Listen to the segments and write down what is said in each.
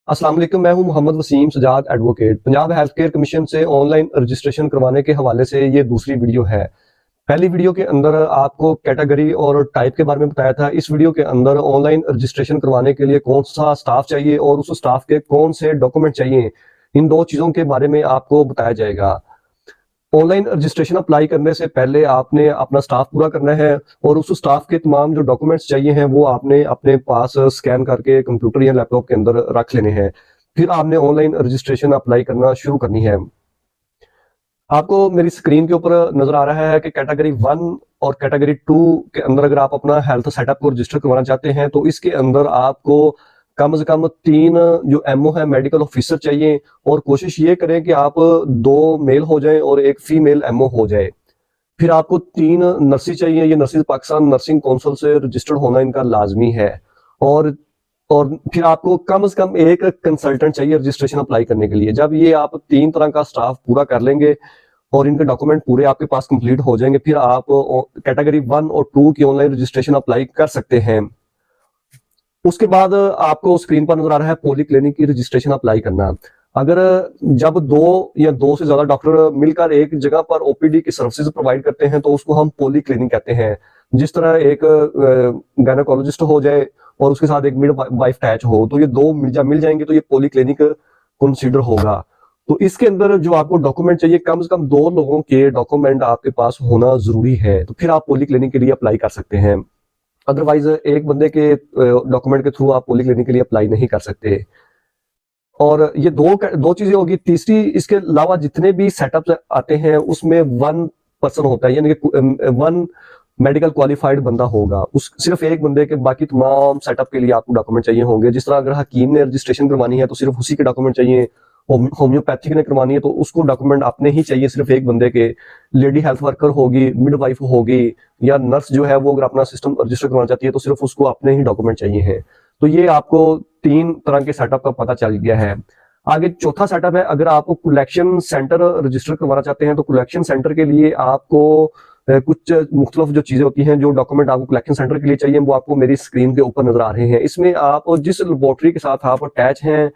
अस्सलाम वालेकुम, मैं हूं Mohammad Waseem Sajjad advocate. Punjab health care commission से ऑनलाइन रजिस्ट्रेशन करवाने के हवाले से ये दूसरी वीडियो है। पहली वीडियो के अंदर आपको कैटेगरी और टाइप के बारे में बताया था। इस वीडियो के अंदर ऑनलाइन रजिस्ट्रेशन करवाने के लिए कौन सा स्टाफ चाहिए और उस स्टाफ के कौन से डॉक्यूमेंट चाहिए, इन दो चीज़ों के बारे में आपको बताया जाएगा। ऑनलाइन रजिस्ट्रेशन अप्लाई करने से पहले आपने अपना स्टाफ पूरा करना है और उस स्टाफ के तमाम जो डॉक्यूमेंट्स चाहिए हैं वो आपने अपने पास स्कैन करके कंप्यूटर या लैपटॉप के अंदर रख लेने हैं। फिर आपने ऑनलाइन रजिस्ट्रेशन अप्लाई करना शुरू करनी है। आपको मेरी स्क्रीन के ऊपर नजर आ रहा है कि कैटेगरी 1 और कैटेगरी 2 के अंदर अगर आप अपना हेल्थ सेटअप को रजिस्टर करवाना चाहते हैं तो इसके अंदर आपको कम से कम 3 जो एमओ है मेडिकल ऑफिसर चाहिए, और कोशिश ये करें कि आप 2 मेल हो जाएं और 1 फीमेल एमओ हो जाए। फिर आपको 3 नर्सेज चाहिए। ये नर्सेज पाकिस्तान नर्सिंग काउंसिल से रजिस्टर्ड होना इनका लाजमी है। और और फिर आपको कम से कम 1 कंसल्टेंट चाहिए रजिस्ट्रेशन अप्लाई करने के लिए। जब ये आप 3 तरह का स्टाफ पूरा कर लेंगे और इनके डॉक्यूमेंट पूरे आपके पास कंप्लीट हो जाएंगे, फिर आप कैटेगरी 1 और 2 की ऑनलाइन रजिस्ट्रेशन अप्लाई कर सकते हैं। उसके बाद आपको स्क्रीन पर नजर आ रहा है पॉली क्लिनिक की रजिस्ट्रेशन अप्लाई करना। अगर जब 2 या 2 से ज्यादा डॉक्टर मिलकर एक जगह पर ओपीडी की सर्विसेज प्रोवाइड करते हैं तो उसको हम पॉली क्लिनिक कहते हैं। जिस तरह एक गायनेकोलॉजिस्ट हो जाए और उसके साथ एक मिड वाइफ अटैच हो, तो ये 2 मिल जाएंगे तो ये पॉली क्लिनिक कंसीडर होगा। तो इसके अंदर जो आपको डॉक्यूमेंट चाहिए, कम से कम 2 लोगों के डॉक्यूमेंट आपके पास होना जरूरी है, तो फिर आप पॉली क्लिनिक के लिए अप्लाई कर सकते हैं। अदरवाइज एक बंदे के डॉक्यूमेंट के थ्रू आप पॉली क्लिनिक के लिए अप्लाई नहीं कर सकते। और ये दो चीजें होगी। तीसरी, इसके अलावा जितने भी सेटअप आते हैं उसमें 1 पर्सन होता है, यानी कि 1 मेडिकल क्वालिफाइड बंदा होगा। उस सिर्फ एक बंदे के बाकी तमाम सेटअप के लिए आपको डॉक्यूमेंट चाहिए होंगे। जिस तरह अगर हकीम ने रजिस्ट्रेशन करवानी है तो सिर्फ उसी के डॉक्यूमेंट चाहिए। होम्योपैथिक ने करवानी है तो उसको डॉक्यूमेंट अपने ही चाहिए, सिर्फ एक बंदे के। लेडी हेल्थ वर्कर होगी, मिडवाइफ होगी या नर्स जो है वो अगर अपना सिस्टम रजिस्टर करवाना चाहती है तो सिर्फ उसको अपने ही डॉक्यूमेंट चाहिए हैं। तो ये आपको 3 तरह के सेटअप का पता चल गया है। आगे चौथा सेटअप है, अगर आप कलेक्शन सेंटर रजिस्टर करवाना चाहते हैं तो कलेक्शन सेंटर के लिए आपको कुछ मुख्तलिफ जो चीजें होती हैं, जो डॉक्यूमेंट आपको कलेक्शन सेंटर के लिए चाहिए वो आपको मेरी स्क्रीन के ऊपर नजर आ रहे हैं। इसमें आप जिस लेबोरेटरी के साथ आप अटैच हैं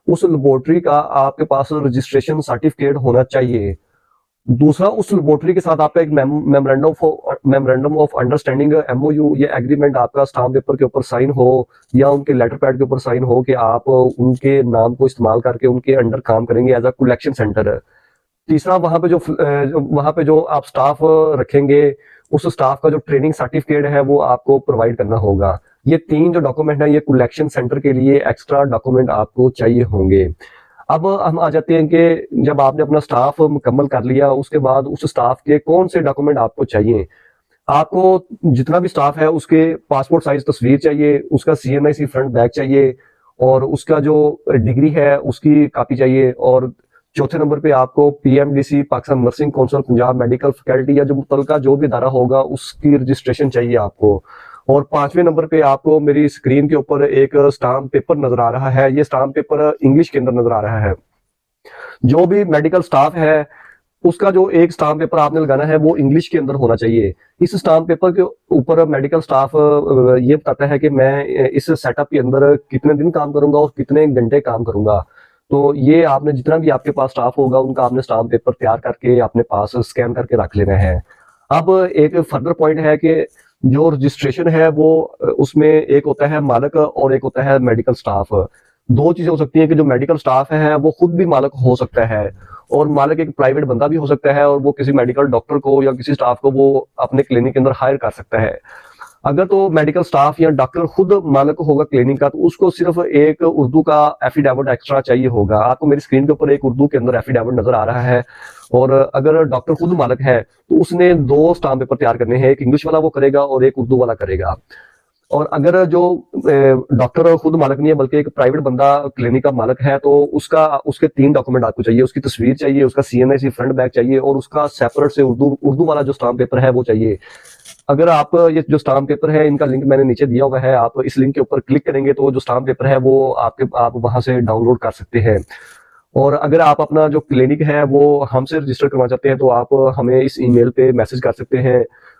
उस लेबोरेटरी का आपके पास रजिस्ट्रेशन सर्टिफिकेट होना चाहिए। दूसरा, उस लेबोरेटरी के साथ आपका एक मेमोरेंडम ऑफ अंडरस्टैंडिंग एमओयू या एग्रीमेंट आपका स्टाम्प पेपर के ऊपर साइन हो या उनके लेटर पैड के ऊपर साइन हो कि आप उनके नाम को इस्तेमाल करके उनके अंडर काम करेंगे एज अ कलेक्शन सेंटर। तीसरा, वहां पे जो आप स्टाफ रखेंगे उस स्टाफ का जो ट्रेनिंग सर्टिफिकेट है वो आपको प्रोवाइड करना होगा। ये 3 जो डॉक्यूमेंट है ये कलेक्शन सेंटर के लिए एक्स्ट्रा डॉक्यूमेंट आपको चाहिए होंगे। अब हम आ जाते हैं कि जब आपने अपना स्टाफ मुकम्मल कर लिया उसके बाद उस स्टाफ के कौन से डॉक्यूमेंट आपको चाहिए। आपको जितना भी स्टाफ है उसके पासपोर्ट साइज तस्वीर चाहिए, उसका CNIC फ्रंट बैक चाहिए और उसका जो डिग्री है उसकी कॉपी चाहिए। और चौथे नंबर पे आपको PMDC Pakistan nursing council Punjab medical faculty या जो मुतलका जो भी इदारा होगा उसकी रजिस्ट्रेशन चाहिए आपको। और 5वें नंबर पे आपको मेरी स्क्रीन के ऊपर एक स्टाम्प पेपर नजर आ रहा है। ये स्टाम्प पेपर इंग्लिश के अंदर नजर आ रहा है। जो भी मेडिकल स्टाफ है उसका जो एक स्टाम्प पेपर आपने लगाना है वो इंग्लिश के अंदर होना चाहिए। इस स्टाम्प पेपर के ऊपर मेडिकल स्टाफ ये बताता है कि मैं इस सेटअप के अंदर कितने दिन काम करूंगा और कितने घंटे काम करूंगा। तो ये आपने जितना भी आपके पास स्टाफ होगा उनका आपने स्टाम्प पेपर तैयार करके अपने पास स्कैन करके रख लेना है। अब एक फर्दर पॉइंट है कि जो रजिस्ट्रेशन है वो उसमें एक होता है मालिक और एक होता है मेडिकल स्टाफ। 2 चीजें हो सकती हैं कि जो मेडिकल स्टाफ है वो खुद भी मालिक हो सकता है और मालिक एक प्राइवेट बंदा भी हो सकता है और वो किसी मेडिकल डॉक्टर को या किसी स्टाफ को वो अपने क्लिनिक के अंदर हायर कर सकता है। अगर तो मेडिकल स्टाफ या डॉक्टर खुद मालिक होगा क्लिनिक का तो उसको सिर्फ एक उर्दू का एफिडेविट एक्स्ट्रा चाहिए होगा। आपको मेरी स्क्रीन के ऊपर एक उर्दू के अंदर एफिडेविट नजर आ रहा है। और अगर डॉक्टर खुद मालिक है तो उसने 2 स्टाम्प पेपर तैयार करने हैं, एक इंग्लिश वाला वो करेगा और एक उर्दू वाला करेगा। और अगर जो डॉक्टर खुद मालिक नहीं है बल्कि एक प्राइवेट बंदा क्लिनिक का मालिक है तो उसके 3 डॉक्यूमेंट आपको चाहिए। उसकी तस्वीर चाहिए, उसका CNIC फ्रंट बैक चाहिए और उसका सेपरेट से उर्दू वाला जो स्टाम्प पेपर है वो चाहिए। अगर आप ये जो स्टाम्प पेपर है इनका लिंक मैंने नीचे दिया हुआ है, आप इस लिंक के ऊपर क्लिक करेंगे तो जो स्टाम्प पेपर है वो आप वहां से डाउनलोड कर सकते हैं। और अगर आप अपना जो क्लिनिक है वो हमसे रजिस्टर करवाना चाहते हैं तो आप हमें इस ईमेल पे मैसेज कर सकते हैं